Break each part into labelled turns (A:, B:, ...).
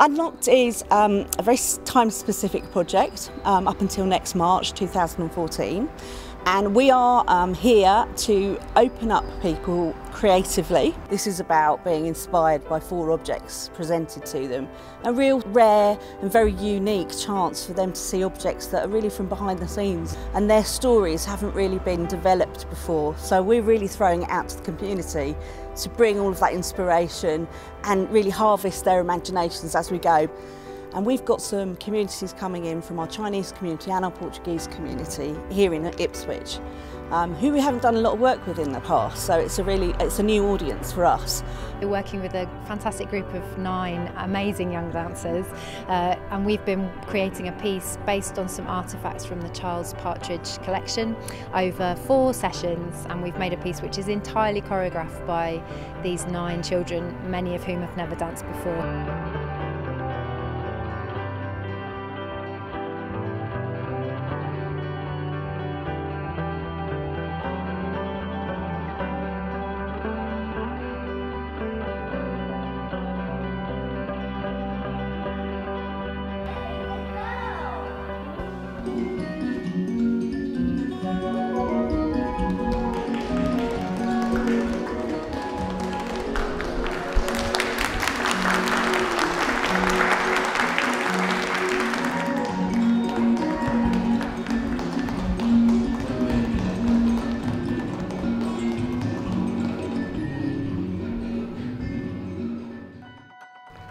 A: Unlocked is a very time-specific project up until next March 2014, and we are here to open up people creatively. This is about being inspired by 4 objects presented to them. A real rare and very unique chance for them to see objects that are really from behind the scenes, and their stories haven't really been developed before. So we're really throwing it out to the community to bring all of that inspiration and really harvest their imaginations as we go. And we've got some communities coming in from our Chinese community and our Portuguese community here in Ipswich, who we haven't done a lot of work with in the past, so it's a new audience for us.
B: We're working with a fantastic group of 9 amazing young dancers, and we've been creating a piece based on some artefacts from the Charles Partridge collection over 4 sessions, and we've made a piece which is entirely choreographed by these 9 children, many of whom have never danced before.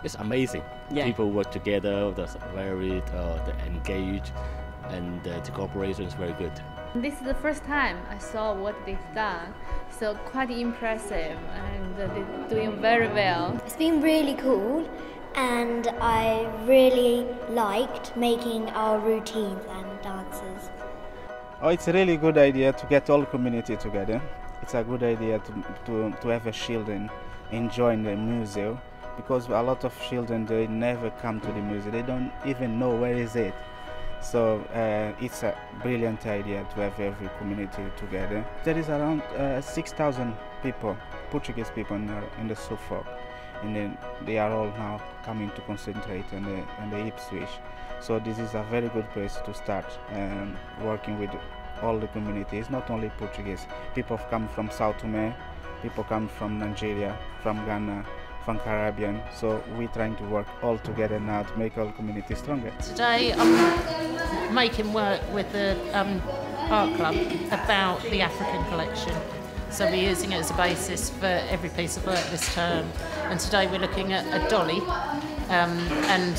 C: It's amazing.
A: Yeah.
C: People work together, they're very engaged, and the cooperation is very good.
D: This is the first time I saw what they've done, so quite impressive, and they're doing very well.
E: It's been really cool, and I really liked making our routines and dances.
F: Oh, it's a really good idea to get all community together. It's a good idea to have a children enjoying the museum, because a lot of children, they never come to the museum, they don't even know where is it. So it's a brilliant idea to have every community together. There is around 6,000 people, Portuguese people in the Suffolk, and then they are all now coming to concentrate on the Ipswich. So this is a very good place to start working with all the communities, not only Portuguese. People come from South Tome, people come from Nigeria, from Ghana, from Caribbean, so we're trying to work all together now to make our community stronger.
G: Today I'm making work with the art club about the African collection, so we're using it as a basis for every piece of work this term, and today we're looking at a dolly, and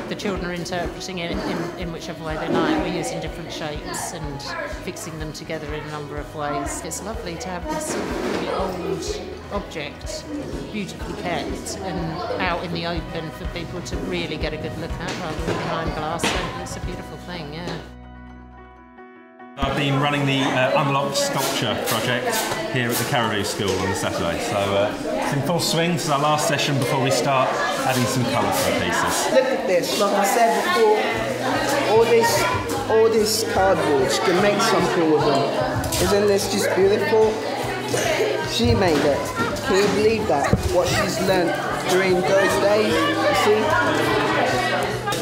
G: the children are interpreting it in whichever way they like. We're using different shapes and fixing them together in a number of ways. It's lovely to have this really old object, beautifully kept and out in the open for people to really get a good look at rather than behind glass. So it's a beautiful thing, yeah.
H: I've been running the Unlocked Sculpture project here at the Caribou School on the Saturday, so it's in full swing. This is our last session before we start adding some colour to the pieces.
I: Look at this, like I said before, all this cardboard, she can make something with them. Isn't this just beautiful? She made it. Can you believe that? What she's learnt during those days, you see?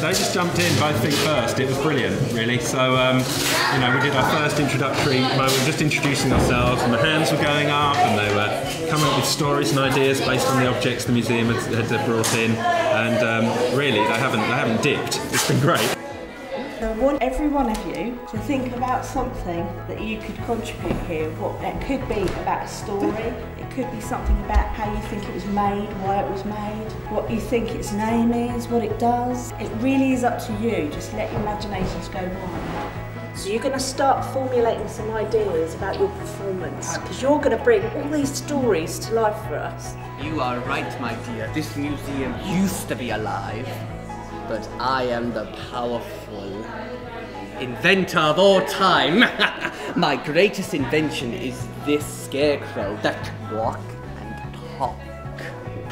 H: They just jumped in both feet first. It was brilliant, really. So, you know, we did our first introductory moment, just introducing ourselves, and the hands were going up, and they were coming up with stories and ideas based on the objects the museum had brought in, and really, they haven't dipped. It's been great.
A: I want every one of you to think about something that you could contribute here. What it could be about a story, it could be something about how you think it was made, why it was made, what you think its name is, what it does. It really is up to you, just let your imaginations go wild. So you're going to start formulating some ideas about your performance, because you're going to bring all these stories to life for us.
J: You are right, my dear. This museum used to be alive, but I am the powerful inventor of all time. My greatest invention is this scarecrow that can walk and talk.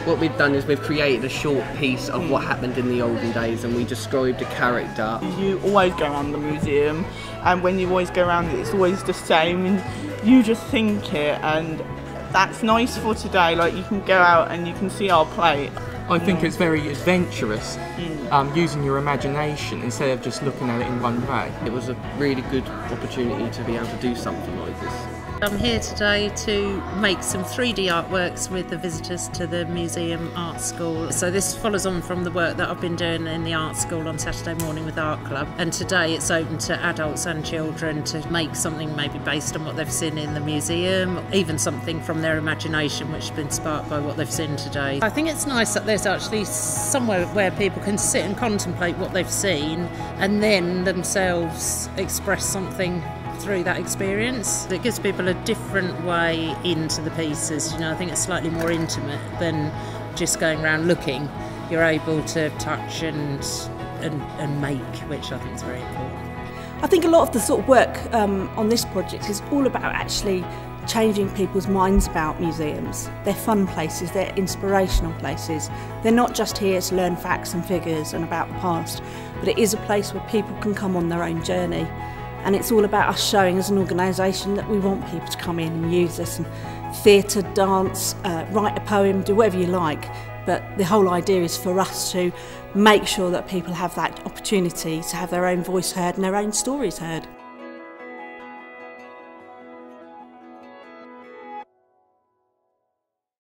J: What we've done is we've created a short piece of what happened in the olden days, and we described a character.
K: You always go around the museum, and when you always go around it, it's always the same, and you just think it, and that's nice for today. Like, you can go out and you can see our play.
L: I think it's very adventurous, using your imagination instead of just looking at it in one way.
J: It was a really good opportunity to be able to do something like this.
G: I'm here today to make some 3D artworks with the visitors to the Museum Art School. So this follows on from the work that I've been doing in the art school on Saturday morning with the Art Club, and today it's open to adults and children to make something maybe based on what they've seen in the museum, even something from their imagination which has been sparked by what they've seen today. I think it's nice that there's actually somewhere where people can sit and contemplate what they've seen and then themselves express something through that experience. It gives people a different way into the pieces. You know, I think it's slightly more intimate than just going around looking. You're able to touch and make, which I think is very important.
A: I think a lot of the sort of work on this project is all about actually changing people's minds about museums. They're fun places, they're inspirational places. They're not just here to learn facts and figures and about the past, but it is a place where people can come on their own journey. And it's all about us showing as an organisation that we want people to come in and use us, and theatre, dance, write a poem, do whatever you like. But the whole idea is for us to make sure that people have that opportunity to have their own voice heard and their own stories heard.